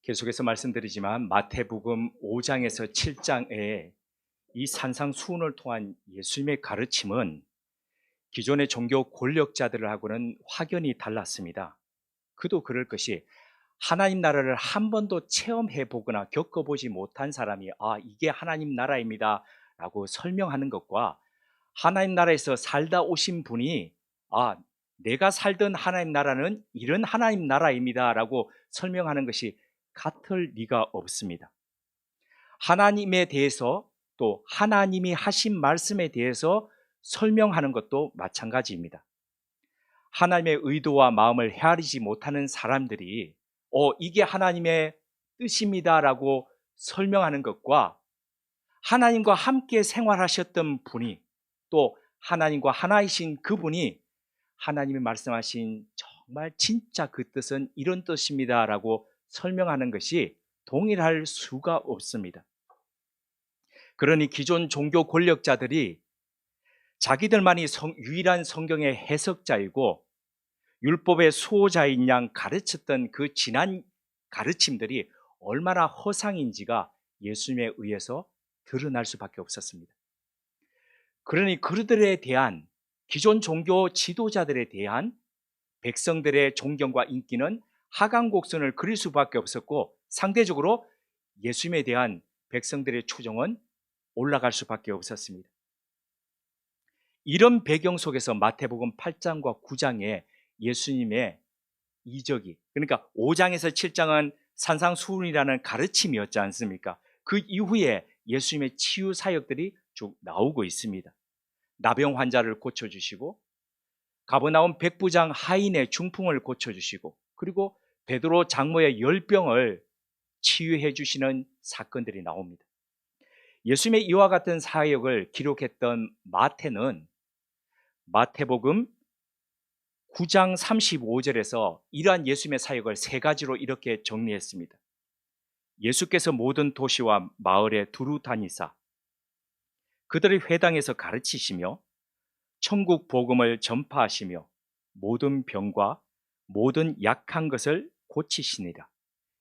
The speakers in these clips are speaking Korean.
계속해서 말씀드리지만 마태복음 5장에서 7장에 이 산상수훈을 통한 예수님의 가르침은 기존의 종교 권력자들하고는 확연히 달랐습니다. 그도 그럴 것이 하나님 나라를 한 번도 체험해 보거나 겪어보지 못한 사람이 이게 하나님 나라입니다 라고 설명하는 것과 하나님 나라에서 살다 오신 분이 내가 살던 하나님 나라는 이런 하나님 나라입니다 라고 설명하는 것이 같을 리가 없습니다. 하나님에 대해서 또 하나님이 하신 말씀에 대해서 설명하는 것도 마찬가지입니다. 하나님의 의도와 마음을 헤아리지 못하는 사람들이 이게 하나님의 뜻입니다라고 설명하는 것과 하나님과 함께 생활하셨던 분이 또 하나님과 하나이신 그분이 하나님이 말씀하신 정말 진짜 그 뜻은 이런 뜻입니다라고 설명하는 것이 동일할 수가 없습니다. 그러니 기존 종교 권력자들이 자기들만이 유일한 성경의 해석자이고 율법의 수호자인 양 가르쳤던 그 지난 가르침들이 얼마나 허상인지가 예수님에 의해서 드러날 수밖에 없었습니다. 그러니 그들에 대한 기존 종교 지도자들에 대한 백성들의 존경과 인기는 하강곡선을 그릴 수밖에 없었고 상대적으로 예수님에 대한 백성들의 추종은 올라갈 수밖에 없었습니다. 이런 배경 속에서 마태복음 8장과 9장에 예수님의 이적이, 그러니까 5장에서 7장은 산상수훈이라는 가르침이었지 않습니까? 그 이후에 예수님의 치유 사역들이 쭉 나오고 있습니다. 나병 환자를 고쳐주시고 가버나움 백부장 하인의 중풍을 고쳐주시고 그리고 베드로 장모의 열병을 치유해 주시는 사건들이 나옵니다. 예수님의 이와 같은 사역을 기록했던 마태는 마태복음 9장 35절에서 이러한 예수님의 사역을 세 가지로 이렇게 정리했습니다. 예수께서 모든 도시와 마을에 두루 다니사 그들의 회당에서 가르치시며 천국 복음을 전파하시며 모든 병과 모든 약한 것을 고치시니라.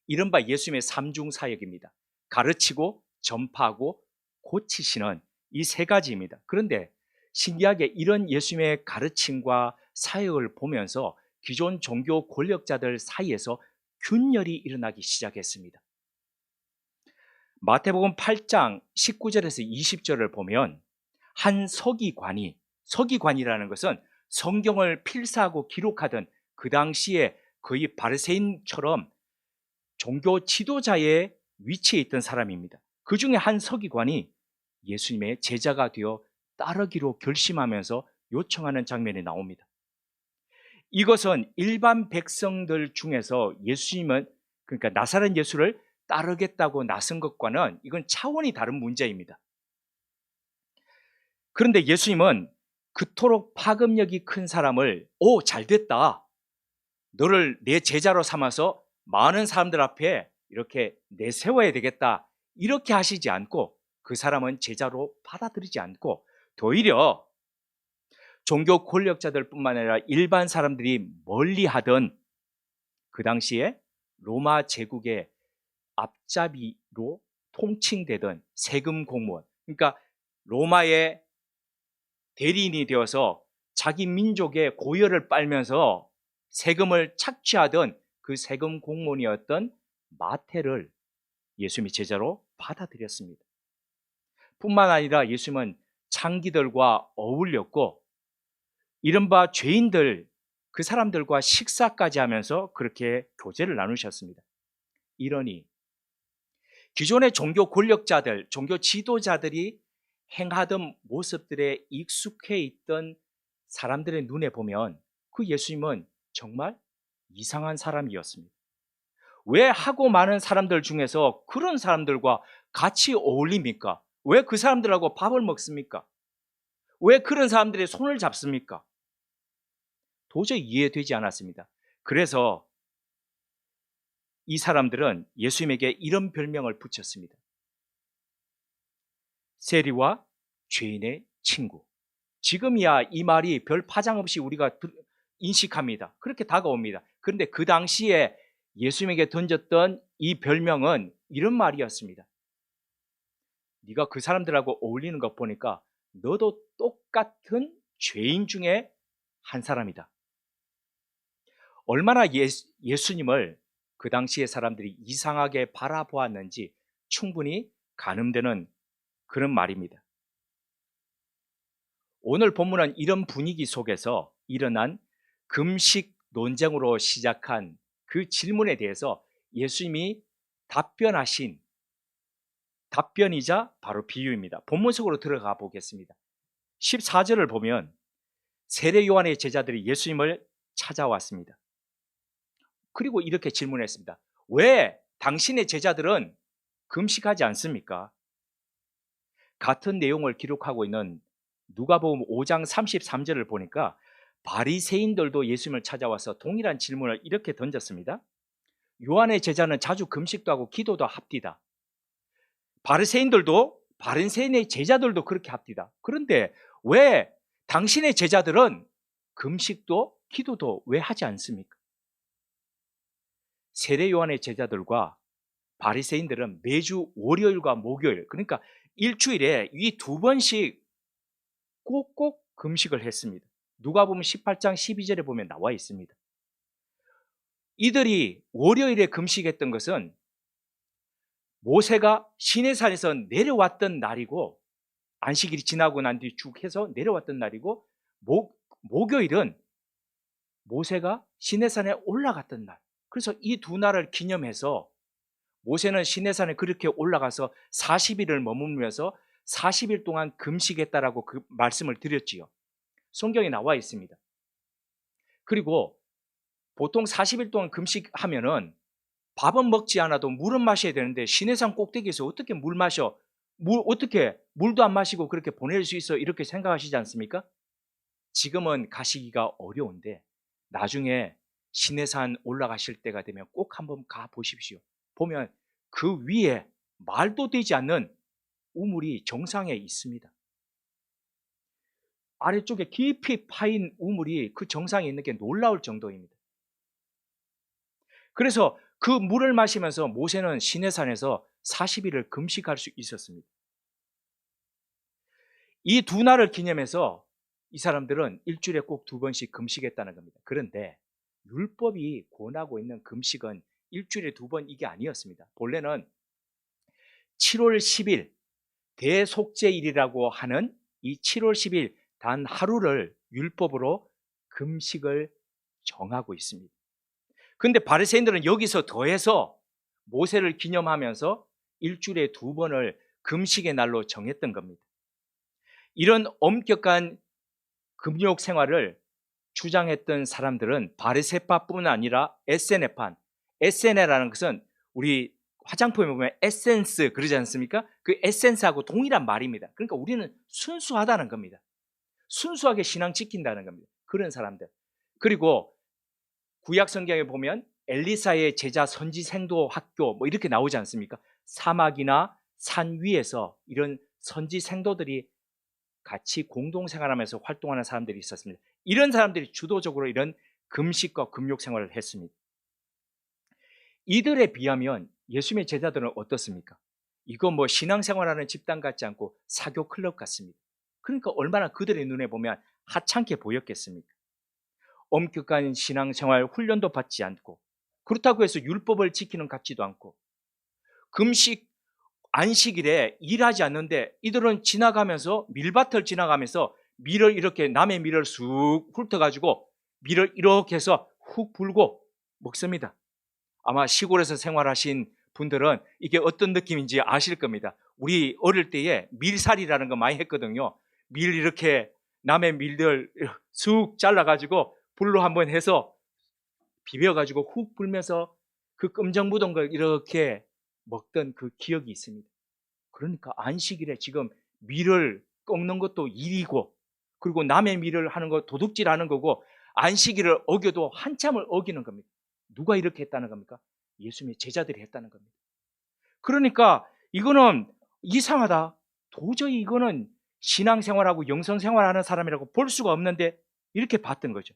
이른바 예수님의 삼중 사역입니다. 가르치고 전파하고 고치시는 이 세 가지입니다. 그런데 신기하게 이런 예수님의 가르침과 사역을 보면서 기존 종교 권력자들 사이에서 균열이 일어나기 시작했습니다. 마태복음 8장 19절에서 20절을 보면 한 서기관이라는 것은 성경을 필사하고 기록하던 그 당시에 거의 바리새인처럼 종교 지도자의 위치에 있던 사람입니다. 그 중에 한 서기관이 예수님의 제자가 되어 따르기로 결심하면서 요청하는 장면이 나옵니다. 이것은 일반 백성들 중에서 예수님은, 그러니까 나사렛 예수를 따르겠다고 나선 것과는 이건 차원이 다른 문제입니다. 그런데 예수님은 그토록 파급력이 큰 사람을 잘됐다, 너를 내 제자로 삼아서 많은 사람들 앞에 이렇게 내세워야 되겠다, 이렇게 하시지 않고 그 사람은 제자로 받아들이지 않고 오히려 종교 권력자들 뿐만 아니라 일반 사람들이 멀리하던 그 당시에 로마 제국의 앞잡이로 통칭되던 세금 공무원, 그러니까 로마의 대리인이 되어서 자기 민족의 고열을 빨면서 세금을 착취하던 그 세금 공무원이었던 마태를 예수님이 제자로 받아들였습니다. 뿐만 아니라 예수님은 창기들과 어울렸고 이른바 죄인들, 그 사람들과 식사까지 하면서 그렇게 교제를 나누셨습니다. 이러니 기존의 종교 권력자들, 종교 지도자들이 행하던 모습들에 익숙해 있던 사람들의 눈에 보면 그 예수님은 정말 이상한 사람이었습니다. 왜 하고 많은 사람들 중에서 그런 사람들과 같이 어울립니까? 왜 그 사람들하고 밥을 먹습니까? 왜 그런 사람들의 손을 잡습니까? 도저히 이해되지 않았습니다. 그래서 이 사람들은 예수님에게 이런 별명을 붙였습니다. 세리와 죄인의 친구. 지금이야 이 말이 별 파장 없이 우리가 인식합니다. 그렇게 다가옵니다. 그런데 그 당시에 예수님에게 던졌던 이 별명은 이런 말이었습니다. 네가 그 사람들하고 어울리는 것 보니까 너도 똑같은 죄인 중에 한 사람이다. 얼마나 예수님을 그 당시의 사람들이 이상하게 바라보았는지 충분히 가늠되는 그런 말입니다. 오늘 본문은 이런 분위기 속에서 일어난 금식 논쟁으로 시작한 그 질문에 대해서 예수님이 답변이자 바로 비유입니다. 본문 속으로 들어가 보겠습니다. 14절을 보면 세례 요한의 제자들이 예수님을 찾아왔습니다. 그리고 이렇게 질문했습니다. 왜 당신의 제자들은 금식하지 않습니까? 같은 내용을 기록하고 있는 누가복음 5장 33절을 보니까 바리새인들도 예수님을 찾아와서 동일한 질문을 이렇게 던졌습니다. 요한의 제자는 자주 금식도 하고 기도도 합디다. 바리새인의 제자들도 그렇게 합디다. 그런데 왜 당신의 제자들은 금식도 기도도 왜 하지 않습니까? 세례 요한의 제자들과 바리새인들은 매주 월요일과 목요일, 그러니까 일주일에 이 두 번씩 꼭꼭 금식을 했습니다. 누가복음 18장 12절에 보면 나와 있습니다. 이들이 월요일에 금식했던 것은 모세가 시내산에서 내려왔던 날이고, 안식일이 지나고 난 뒤 쭉 해서 내려왔던 날이고, 목요일은 모세가 시내산에 올라갔던 날. 그래서 이 두 날을 기념해서 모세는 시내산에 그렇게 올라가서 40일을 머물면서 40일 동안 금식했다라고 그 말씀을 드렸지요. 성경에 나와 있습니다. 그리고 보통 40일 동안 금식하면은 밥은 먹지 않아도 물은 마셔야 되는데 시내산 꼭대기에서 어떻게 물 마셔? 어떻게 물도 안 마시고 그렇게 보낼 수 있어? 이렇게 생각하시지 않습니까? 지금은 가시기가 어려운데 나중에 시내산 올라가실 때가 되면 꼭 한번 가 보십시오. 보면 그 위에 말도 되지 않는 우물이 정상에 있습니다. 아래쪽에 깊이 파인 우물이 그 정상에 있는 게 놀라울 정도입니다. 그래서 그 물을 마시면서 모세는 시내산에서 40일을 금식할 수 있었습니다. 이 두 날을 기념해서 이 사람들은 일주일에 꼭 두 번씩 금식했다는 겁니다. 그런데 율법이 권하고 있는 금식은 일주일에 두 번 이게 아니었습니다. 본래는 7월 10일 대속죄일이라고 하는 이 7월 10일 단 하루를 율법으로 금식을 정하고 있습니다. 그런데 바리새인들은 여기서 더해서 모세를 기념하면서 일주일에 두 번을 금식의 날로 정했던 겁니다. 이런 엄격한 금욕 생활을 주장했던 사람들은 바리새파뿐 아니라 에세네라는 것은 우리 화장품에 보면 에센스 그러지 않습니까? 그 에센스하고 동일한 말입니다. 그러니까 우리는 순수하다는 겁니다. 순수하게 신앙 지킨다는 겁니다. 그런 사람들. 그리고 구약 성경에 보면 엘리사의 제자 선지 생도 학교 뭐 이렇게 나오지 않습니까? 사막이나 산 위에서 이런 선지 생도들이 같이 공동생활하면서 활동하는 사람들이 있었습니다. 이런 사람들이 주도적으로 이런 금식과 금욕 생활을 했습니다. 이들에 비하면 예수님의 제자들은 어떻습니까? 이거 뭐 신앙생활하는 집단 같지 않고 사교 클럽 같습니다. 그러니까 얼마나 그들의 눈에 보면 하찮게 보였겠습니까? 엄격한 신앙생활 훈련도 받지 않고, 그렇다고 해서 율법을 지키는 것 같지도 않고, 금식 안식일에 일하지 않는데 이들은 지나가면서 밀밭을 지나가면서 밀을 이렇게 남의 밀을 쑥 훑어가지고 밀을 이렇게 해서 훅 불고 먹습니다. 아마 시골에서 생활하신 분들은 이게 어떤 느낌인지 아실 겁니다. 우리 어릴 때에 밀살이라는 거 많이 했거든요. 밀 이렇게 남의 밀들 쑥 잘라가지고 불로 한번 해서 비벼가지고 훅 불면서 그 끔정 묻은 걸 이렇게 먹던 그 기억이 있습니다. 그러니까 안식일에 지금 밀을 꺾는 것도 일이고, 그리고 남의 밀을 하는 거 도둑질하는 거고, 안식일을 어겨도 한참을 어기는 겁니다. 누가 이렇게 했다는 겁니까? 예수님의 제자들이 했다는 겁니다. 그러니까 이거는 이상하다. 도저히 이거는 신앙생활하고 영성생활하는 사람이라고 볼 수가 없는데 이렇게 봤던 거죠.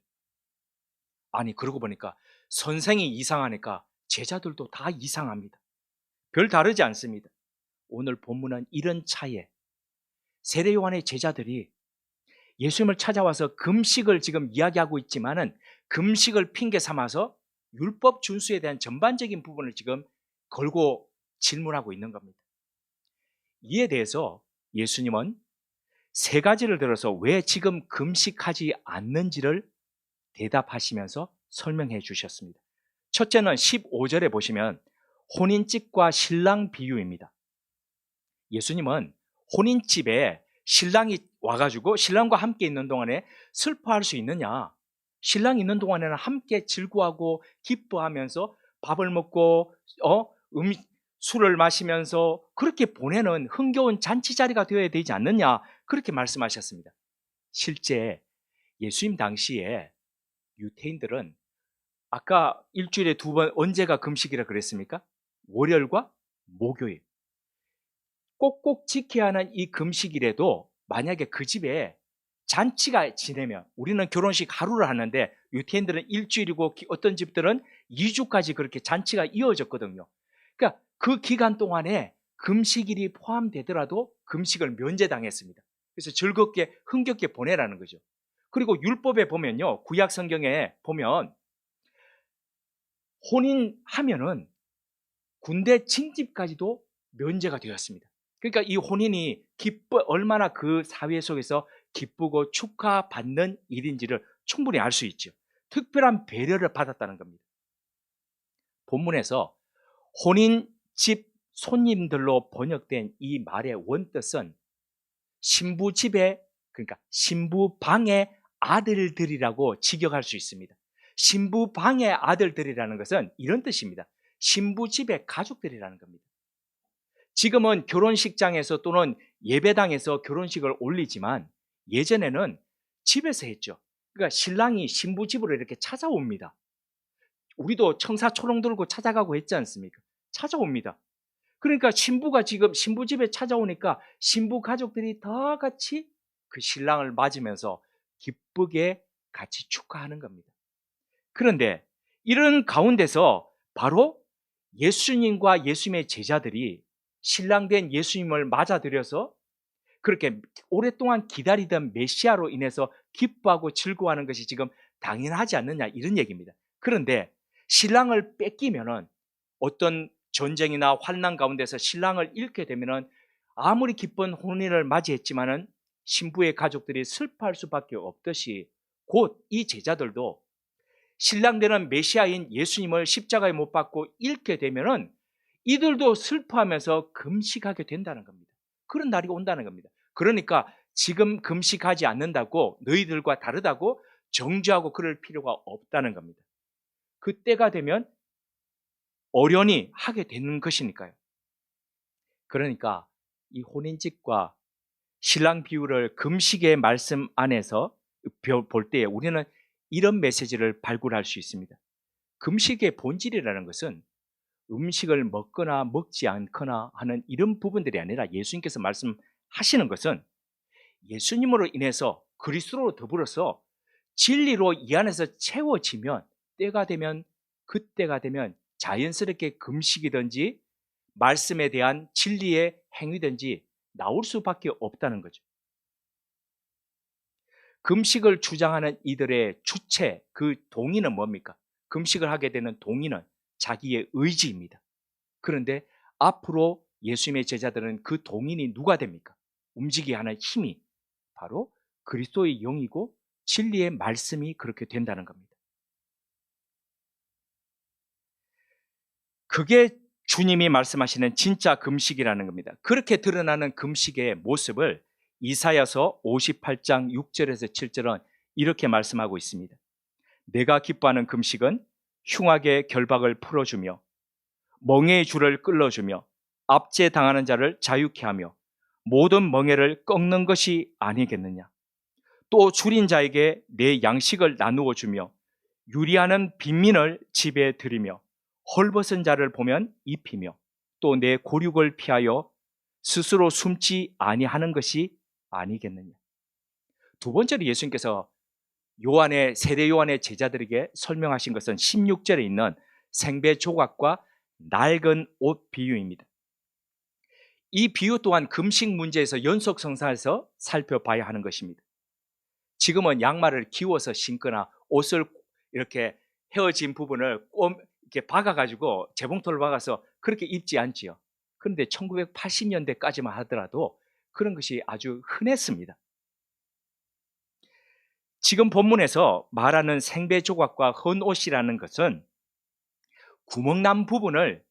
아니 그러고 보니까 선생이 이상하니까 제자들도 다 이상합니다. 별 다르지 않습니다. 오늘 본문은 이런 차에 세례 요한의 제자들이 예수님을 찾아와서 금식을 지금 이야기하고 있지만은 금식을 핑계 삼아서 율법 준수에 대한 전반적인 부분을 지금 걸고 질문하고 있는 겁니다. 이에 대해서 예수님은 세 가지를 들어서 왜 지금 금식하지 않는지를 대답하시면서 설명해 주셨습니다. 첫째는 15절에 보시면 혼인집과 신랑 비유입니다. 예수님은 혼인집에 신랑이 와가지고 신랑과 함께 있는 동안에 슬퍼할 수 있느냐? 신랑이 있는 동안에는 함께 즐거워하고 기뻐하면서 밥을 먹고 술을 마시면서 그렇게 보내는 흥겨운 잔치 자리가 되어야 되지 않느냐? 그렇게 말씀하셨습니다. 실제 예수님 당시에 유대인들은 아까 일주일에 2번 언제가 금식이라 그랬습니까? 월요일과 목요일. 꼭꼭 지켜야 하는 이 금식일에도 만약에 그 집에 잔치가 지내면, 우리는 결혼식 하루를 하는데 유대인들은 일주일이고 어떤 집들은 2주까지 그렇게 잔치가 이어졌거든요. 그러니까 그 기간 동안에 금식일이 포함되더라도 금식을 면제당했습니다. 그래서 즐겁게 흥겹게 보내라는 거죠. 그리고 율법에 보면요, 구약 성경에 보면 혼인하면은 군대 징집까지도 면제가 되었습니다. 그러니까 이 혼인이 얼마나 그 사회 속에서 기쁘고 축하받는 일인지를 충분히 알 수 있죠. 특별한 배려를 받았다는 겁니다. 본문에서 혼인집 손님들로 번역된 이 말의 원뜻은 신부 집에, 그러니까 신부 방의 아들들이라고 직역할 수 있습니다. 신부 방의 아들들이라는 것은 이런 뜻입니다. 신부 집의 가족들이라는 겁니다. 지금은 결혼식장에서 또는 예배당에서 결혼식을 올리지만 예전에는 집에서 했죠. 그러니까 신랑이 신부 집으로 이렇게 찾아옵니다. 우리도 청사초롱 들고 찾아가고 했지 않습니까? 찾아옵니다. 그러니까 신부가 지금 신부 집에 찾아오니까 신부 가족들이 다 같이 그 신랑을 맞으면서 기쁘게 같이 축하하는 겁니다. 그런데 이런 가운데서 바로 예수님과 예수님의 제자들이 신랑된 예수님을 맞아들여서 그렇게 오랫동안 기다리던 메시아로 인해서 기뻐하고 즐거워하는 것이 지금 당연하지 않느냐, 이런 얘기입니다. 그런데 신랑을 뺏기면은, 어떤 전쟁이나 환난 가운데서 신랑을 잃게 되면은 아무리 기쁜 혼인을 맞이했지만은 신부의 가족들이 슬퍼할 수밖에 없듯이, 곧 이 제자들도 신랑 되는 메시아인 예수님을 십자가에 못 박고 잃게 되면은 이들도 슬퍼하면서 금식하게 된다는 겁니다. 그런 날이 온다는 겁니다. 그러니까 지금 금식하지 않는다고, 너희들과 다르다고 정죄하고 그럴 필요가 없다는 겁니다. 그때가 되면 어련히 하게 되는 것이니까요. 그러니까 이 혼인집과 신랑 비유를 금식의 말씀 안에서 볼 때에 우리는 이런 메시지를 발굴할 수 있습니다. 금식의 본질이라는 것은 음식을 먹거나 먹지 않거나 하는 이런 부분들이 아니라, 예수님께서 말씀하시는 것은 예수님으로 인해서 그리스도로 더불어서 진리로 이 안에서 채워지면, 그때가 되면 자연스럽게 금식이든지 말씀에 대한 진리의 행위든지 나올 수밖에 없다는 거죠. 금식을 주장하는 이들의 주체, 그 동의는 뭡니까? 금식을 하게 되는 동의는 자기의 의지입니다. 그런데 앞으로 예수님의 제자들은 그 동인이 누가 됩니까? 움직이게 하는 힘이 바로 그리스도의 영이고 진리의 말씀이 그렇게 된다는 겁니다. 그게 주님이 말씀하시는 진짜 금식이라는 겁니다. 그렇게 드러나는 금식의 모습을 이사야서 58장 6절에서 7절은 이렇게 말씀하고 있습니다. 내가 기뻐하는 금식은 흉악의 결박을 풀어주며 멍에의 줄을 끌어주며 압제당하는 자를 자유케 하며 모든 멍에를 꺾는 것이 아니겠느냐. 또 줄인 자에게 내 양식을 나누어 주며 유리하는 빈민을 집에 들이며 헐벗은 자를 보면 입히며 또 내 고륙을 피하여 스스로 숨지 아니하는 것이 아니겠느냐. 두 번째로 예수님께서 세례 요한의 제자들에게 설명하신 것은 16절에 있는 생배 조각과 낡은 옷 비유입니다. 이 비유 또한 금식 문제에서 연속성사에서 살펴봐야 하는 것입니다. 지금은 양말을 기워서 신거나 옷을 이렇게 헤어진 부분을 이렇게 박아가지고 재봉틀로 박아서 그렇게 입지 않지요. 그런데 1980년대까지만 하더라도 그런 것이 아주 흔했습니다. 지금 본문에서 말하는 생배 조각과 헌옷이라는 것은 구멍난 부분을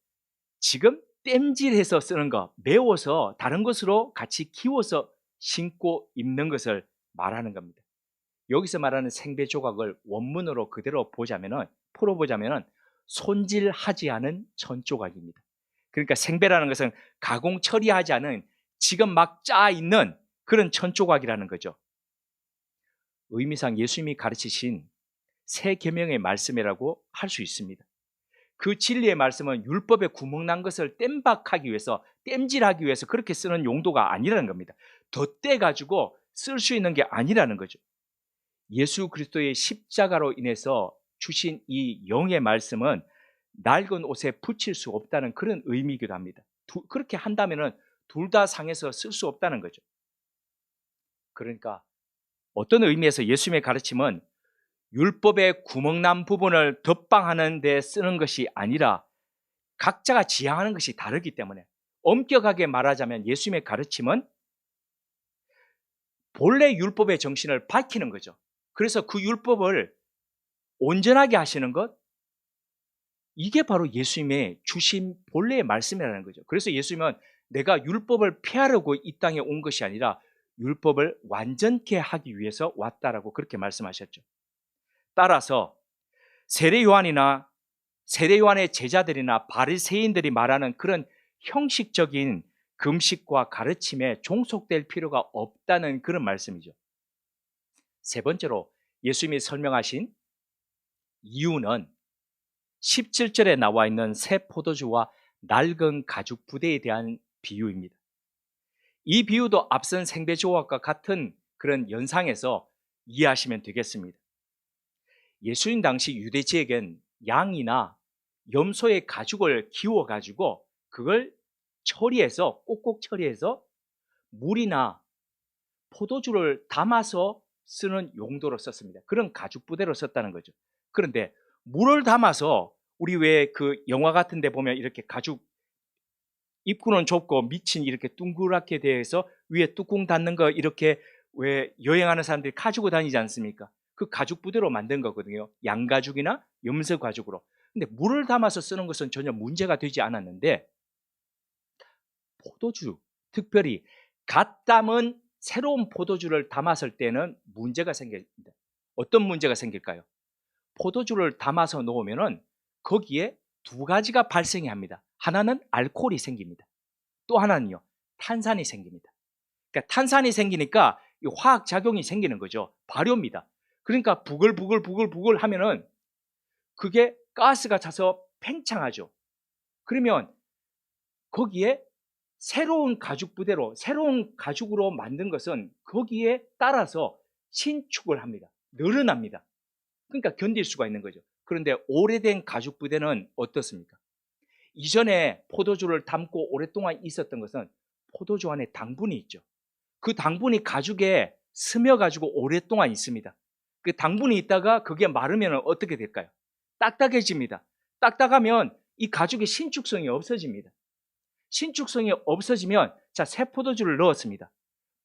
지금 땜질해서 쓰는 것, 메워서 다른 것으로 같이 기워서 신고 입는 것을 말하는 겁니다. 여기서 말하는 생배 조각을 원문으로 그대로 풀어보자면은 손질하지 않은 천조각입니다. 그러니까 생배라는 것은 가공 처리하지 않은 지금 막 짜 있는 그런 천조각이라는 거죠. 의미상 예수님이 가르치신 새 계명의 말씀이라고 할 수 있습니다. 그 진리의 말씀은 율법에 구멍난 것을 땜박하기 위해서, 땜질하기 위해서 그렇게 쓰는 용도가 아니라는 겁니다. 덧대가지고 쓸 수 있는 게 아니라는 거죠. 예수 그리스도의 십자가로 인해서 주신 이 영의 말씀은 낡은 옷에 붙일 수 없다는 그런 의미이기도 합니다. 그렇게 한다면 둘 다 상해서 쓸 수 없다는 거죠. 그러니까 어떤 의미에서 예수님의 가르침은 율법의 구멍난 부분을 덧방하는 데 쓰는 것이 아니라 각자가 지향하는 것이 다르기 때문에, 엄격하게 말하자면 예수님의 가르침은 본래 율법의 정신을 밝히는 거죠. 그래서 그 율법을 온전하게 하시는 것, 이게 바로 예수님의 주신 본래의 말씀이라는 거죠. 그래서 예수님은 내가 율법을 폐하려고 이 땅에 온 것이 아니라 율법을 완전케 하기 위해서 왔다라고 그렇게 말씀하셨죠. 따라서 세례 요한의 제자들이나 바리새인들이 말하는 그런 형식적인 금식과 가르침에 종속될 필요가 없다는 그런 말씀이죠. 세 번째로 예수님이 설명하신 이유는 17절에 나와 있는 새 포도주와 낡은 가죽 부대에 대한 비유입니다. 이 비유도 앞선 생배 조각과 같은 그런 연상에서 이해하시면 되겠습니다. 예수님 당시 유대지역엔 양이나 염소의 가죽을 기워가지고 그걸 처리해서, 꼭꼭 처리해서 물이나 포도주를 담아서 쓰는 용도로 썼습니다. 그런 가죽 부대로 썼다는 거죠. 그런데 물을 담아서 우리 왜 그 영화 같은 데 보면 이렇게 가죽 입구는 좁고 밑이 이렇게 둥그랗게 되어서 위에 뚜껑 닫는 거 이렇게 왜 여행하는 사람들이 가지고 다니지 않습니까? 그 가죽 부대로 만든 거거든요. 양가죽이나 염소 가죽으로. 근데 물을 담아서 쓰는 것은 전혀 문제가 되지 않았는데 포도주, 특별히 갓 담은 새로운 포도주를 담았을 때는 문제가 생깁니다. 어떤 문제가 생길까요? 포도주를 담아서 놓으면은 거기에 두 가지가 발생이 합니다. 하나는 알코올이 생깁니다. 또 하나는요, 탄산이 생깁니다. 그러니까 탄산이 생기니까 화학 작용이 생기는 거죠. 발효입니다. 그러니까 부글부글 하면은 그게 가스가 차서 팽창하죠. 그러면 거기에 새로운 가죽 부대로, 새로운 가죽으로 만든 것은 거기에 따라서 신축을 합니다. 늘어납니다. 그러니까 견딜 수가 있는 거죠. 그런데 오래된 가죽 부대는 어떻습니까? 이전에 포도주를 담고 오랫동안 있었던 것은 포도주 안에 당분이 있죠. 그 당분이 가죽에 스며가지고 오랫동안 있습니다. 그 당분이 있다가 그게 마르면 어떻게 될까요? 딱딱해집니다. 딱딱하면 이 가죽의 신축성이 없어집니다. 신축성이 없어지면 새 포도주를 넣었습니다.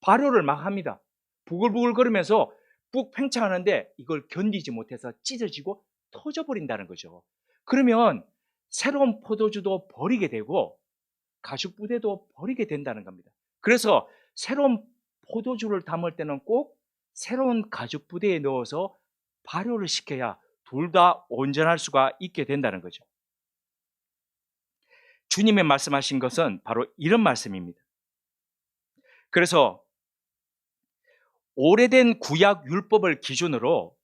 발효를 막 합니다. 부글부글 거리면서 푹 팽창하는데 이걸 견디지 못해서 찢어지고 터져버린다는 거죠. 그러면 새로운 포도주도 버리게 되고 가죽 부대도 버리게 된다는 겁니다. 그래서 새로운 포도주를 담을 때는 꼭 새로운 가죽 부대에 넣어서 발효를 시켜야 둘 다 온전할 수가 있게 된다는 거죠. 주님의 말씀하신 것은 바로 이런 말씀입니다. 그래서 오래된 구약 율법을 기준으로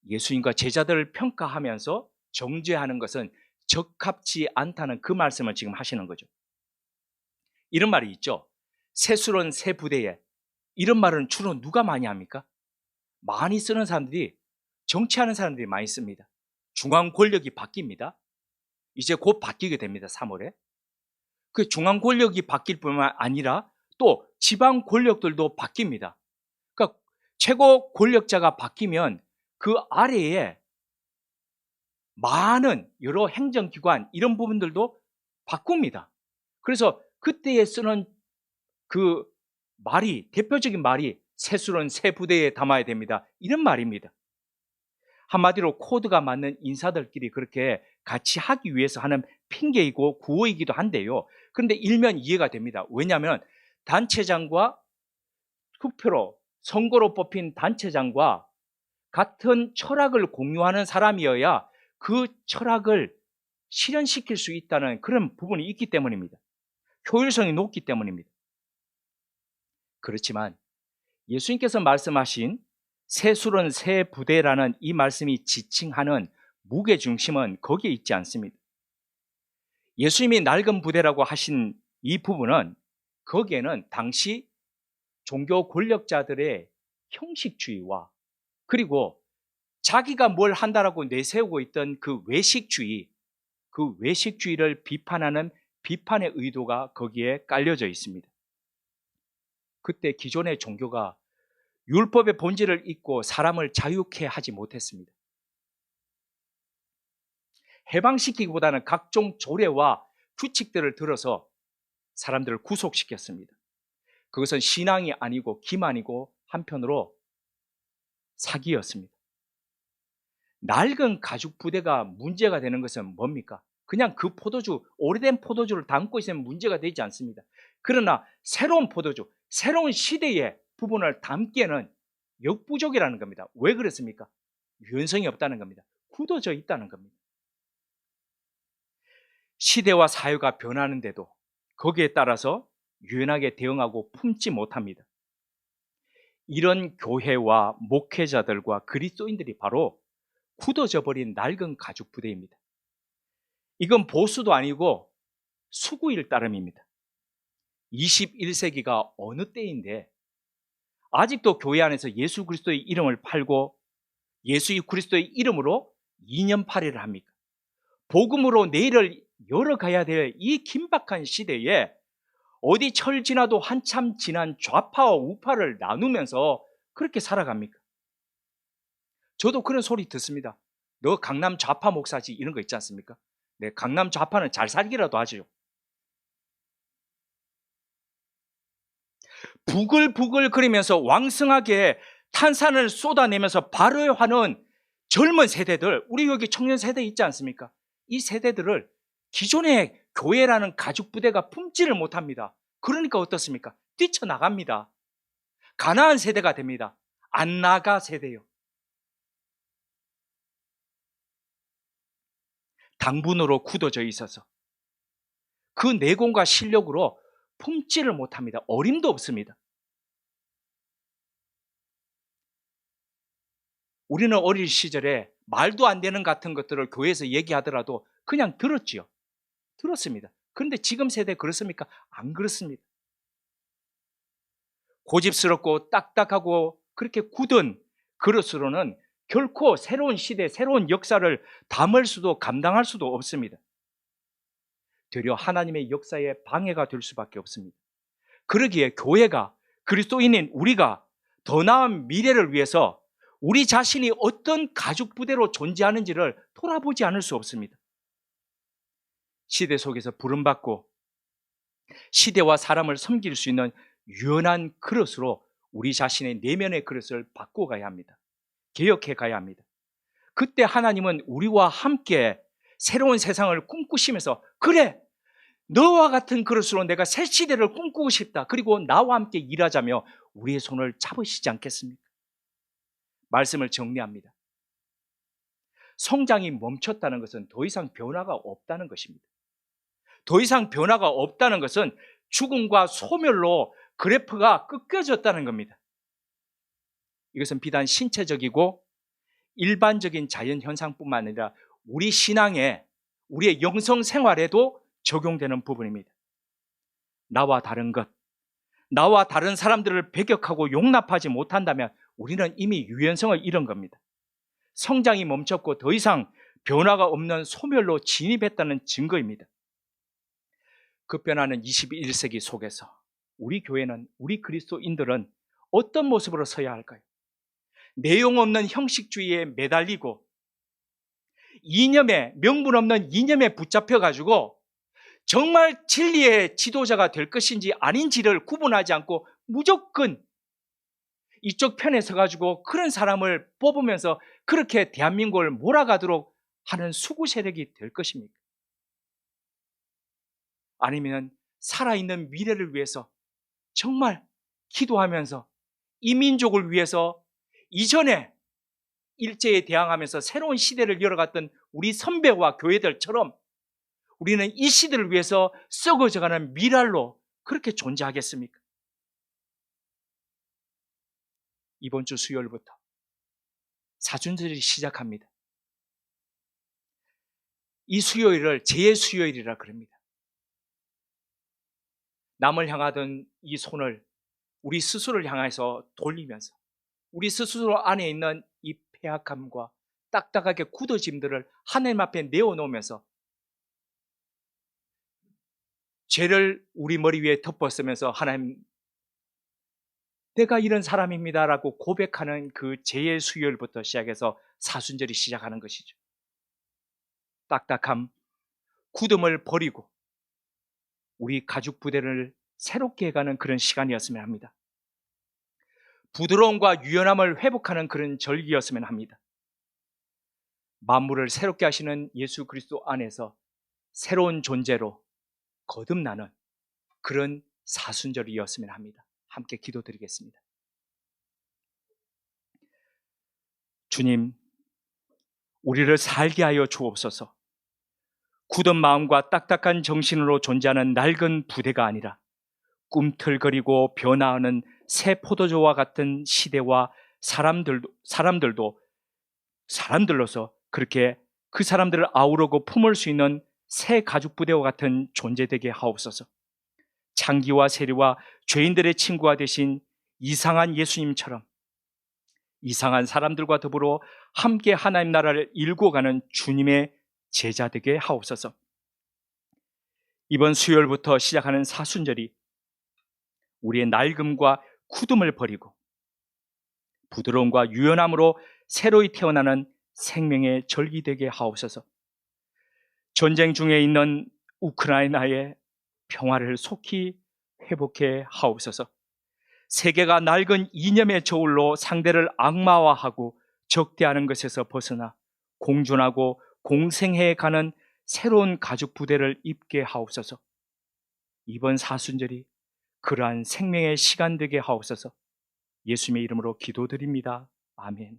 예수님과 제자들을 평가하면서 정죄하는 것은 적합치 않다는 그 말씀을 지금 하시는 거죠. 이런 말이 있죠. 새술은 새 부대에. 이런 말은 주로 누가 많이 합니까? 많이 쓰는 사람들이, 정치하는 사람들이 많이 씁니다. 중앙 권력이 바뀝니다. 이제 곧 바뀌게 됩니다. 3월에. 그 중앙 권력이 바뀔 뿐만 아니라 또 지방 권력들도 바뀝니다. 그러니까 최고 권력자가 바뀌면 그 아래에 많은 여러 행정기관 이런 부분들도 바꿉니다. 그래서 그때에 쓰는 그 말이, 대표적인 말이 새술은 새 부대에 담아야 됩니다. 이런 말입니다. 한마디로 코드가 맞는 인사들끼리 그렇게 같이 하기 위해서 하는 핑계이고 구호이기도 한데요. 그런데 일면 이해가 됩니다. 왜냐하면 단체장과 투표로 선거로 뽑힌 단체장과 같은 철학을 공유하는 사람이어야 그 철학을 실현시킬 수 있다는 그런 부분이 있기 때문입니다. 효율성이 높기 때문입니다. 그렇지만 예수님께서 말씀하신 새술은 새 부대라는 이 말씀이 지칭하는 무게중심은 거기에 있지 않습니다. 예수님이 낡은 부대라고 하신 이 부분은 거기에는 당시 종교 권력자들의 형식주의와 그리고 자기가 뭘 한다라고 내세우고 있던 그 외식주의를 비판하는 비판의 의도가 거기에 깔려져 있습니다. 그때 기존의 종교가 율법의 본질을 잊고 사람을 자유케 하지 못했습니다. 해방시키기보다는 각종 조례와 규칙들을 들어서 사람들을 구속시켰습니다. 그것은 신앙이 아니고 기만이고 한편으로 사기였습니다. 낡은 가죽 부대가 문제가 되는 것은 뭡니까? 그냥 그 포도주, 오래된 포도주를 담고 있으면 문제가 되지 않습니다. 그러나 새로운 포도주, 새로운 시대의 부분을 담기에는 역부족이라는 겁니다. 왜 그렇습니까? 유연성이 없다는 겁니다. 굳어져 있다는 겁니다. 시대와 사회가 변하는데도 거기에 따라서 유연하게 대응하고 품지 못합니다. 이런 교회와 목회자들과 그리스도인들이 바로 굳어져 버린 낡은 가죽 부대입니다. 이건 보수도 아니고 수구일 따름입니다. 21세기가 어느 때인데 아직도 교회 안에서 예수 그리스도의 이름을 팔고 예수 그리스도의 이름으로 이념팔이를 합니까? 복음으로 내일을 열어가야 될 이 긴박한 시대에 어디 철 지나도 한참 지난 좌파와 우파를 나누면서 그렇게 살아갑니까? 저도 그런 소리 듣습니다. 너 강남 좌파 목사지 이런 거 있지 않습니까? 네, 강남 좌파는 잘 살기라도 하죠. 부글부글 거리면서 왕성하게 탄산을 쏟아내면서 발효하는 젊은 세대들, 우리 여기 청년 세대 있지 않습니까? 이 세대들을 기존의 교회라는 가죽 부대가 품지를 못합니다. 그러니까 어떻습니까? 뛰쳐나갑니다. 가나안 세대가 됩니다. 안 나가 세대요. 당분으로 굳어져 있어서 그 내공과 실력으로 품지를 못합니다. 어림도 없습니다. 우리는 어릴 시절에 말도 안 되는 같은 것들을 교회에서 얘기하더라도 그냥 들었지요. 들었습니다. 그런데 지금 세대 그렇습니까? 안 그렇습니다. 고집스럽고 딱딱하고 그렇게 굳은 그릇으로는 결코 새로운 시대, 새로운 역사를 담을 수도 감당할 수도 없습니다. 되려 하나님의 역사에 방해가 될 수밖에 없습니다. 그러기에 교회가, 그리스도인인 우리가 더 나은 미래를 위해서 우리 자신이 어떤 가죽 부대로 존재하는지를 돌아보지 않을 수 없습니다. 시대 속에서 부름받고 시대와 사람을 섬길 수 있는 유연한 그릇으로 우리 자신의 내면의 그릇을 바꿔가야 합니다. 개혁해 가야 합니다. 그때 하나님은 우리와 함께 새로운 세상을 꿈꾸시면서 그래! 너와 같은 그릇으로 내가 새 시대를 꿈꾸고 싶다. 그리고 나와 함께 일하자며 우리의 손을 잡으시지 않겠습니까? 말씀을 정리합니다. 성장이 멈췄다는 것은 더 이상 변화가 없다는 것입니다. 더 이상 변화가 없다는 것은 죽음과 소멸로 그래프가 꺾여졌다는 겁니다. 이것은 비단 신체적이고 일반적인 자연 현상뿐만 아니라 우리 신앙에, 우리의 영성 생활에도 적용되는 부분입니다. 나와 다른 것, 나와 다른 사람들을 배격하고 용납하지 못한다면 우리는 이미 유연성을 잃은 겁니다. 성장이 멈췄고 더 이상 변화가 없는 소멸로 진입했다는 증거입니다. 급변하는 21세기 속에서 우리 교회는, 우리 그리스도인들은 어떤 모습으로 서야 할까요? 내용 없는 형식주의에 매달리고 명분 없는 이념에 붙잡혀가지고 정말 진리의 지도자가 될 것인지 아닌지를 구분하지 않고 무조건 이쪽 편에 서가지고 그런 사람을 뽑으면서 그렇게 대한민국을 몰아가도록 하는 수구 세력이 될 것입니까? 아니면 살아있는 미래를 위해서 정말 기도하면서 이 민족을 위해서 이전에 일제에 대항하면서 새로운 시대를 열어갔던 우리 선배와 교회들처럼 우리는 이 시대를 위해서 썩어져가는 미랄로 그렇게 존재하겠습니까? 이번 주 수요일부터 사순절이 시작합니다. 이 수요일을 제의 수요일이라 그럽니다. 남을 향하던 이 손을 우리 스스로를 향해서 돌리면서 우리 스스로 안에 있는 이 패악함과 딱딱하게 굳어짐들을 하나님 앞에 내어놓으면서 죄를 우리 머리 위에 덮어쓰면서 하나님, 내가 이런 사람입니다라고 고백하는 그 제의 수요일부터 시작해서 사순절이 시작하는 것이죠. 딱딱함, 굳음을 버리고 우리 가죽 부대를 새롭게 해가는 그런 시간이었으면 합니다. 부드러움과 유연함을 회복하는 그런 절기였으면 합니다. 만물을 새롭게 하시는 예수 그리스도 안에서 새로운 존재로 거듭나는 그런 사순절이었으면 합니다. 함께 기도드리겠습니다. 주님, 우리를 살게 하여 주옵소서. 굳은 마음과 딱딱한 정신으로 존재하는 낡은 부대가 아니라 꿈틀거리고 변화하는 새 포도주와 같은 시대와 사람들로서 그렇게 그 사람들을 아우르고 품을 수 있는 새 가죽 부대와 같은 존재 되게 하옵소서. 창기와 세리와 죄인들의 친구가 되신 이상한 예수님처럼 이상한 사람들과 더불어 함께 하나님 나라를 일구어가는 주님의 제자 되게 하옵소서. 이번 수요일부터 시작하는 사순절이 우리의 낡음과 굳음을 버리고 부드러움과 유연함으로 새로이 태어나는 생명의 절기 되게 하옵소서. 전쟁 중에 있는 우크라이나의 평화를 속히 회복해 하옵소서. 세계가 낡은 이념의 저울로 상대를 악마화하고 적대하는 것에서 벗어나 공존하고 공생해 가는 새로운 가죽 부대를 입게 하옵소서. 이번 사순절이 그러한 생명의 시간 되게 하옵소서. 예수님의 이름으로 기도드립니다. 아멘.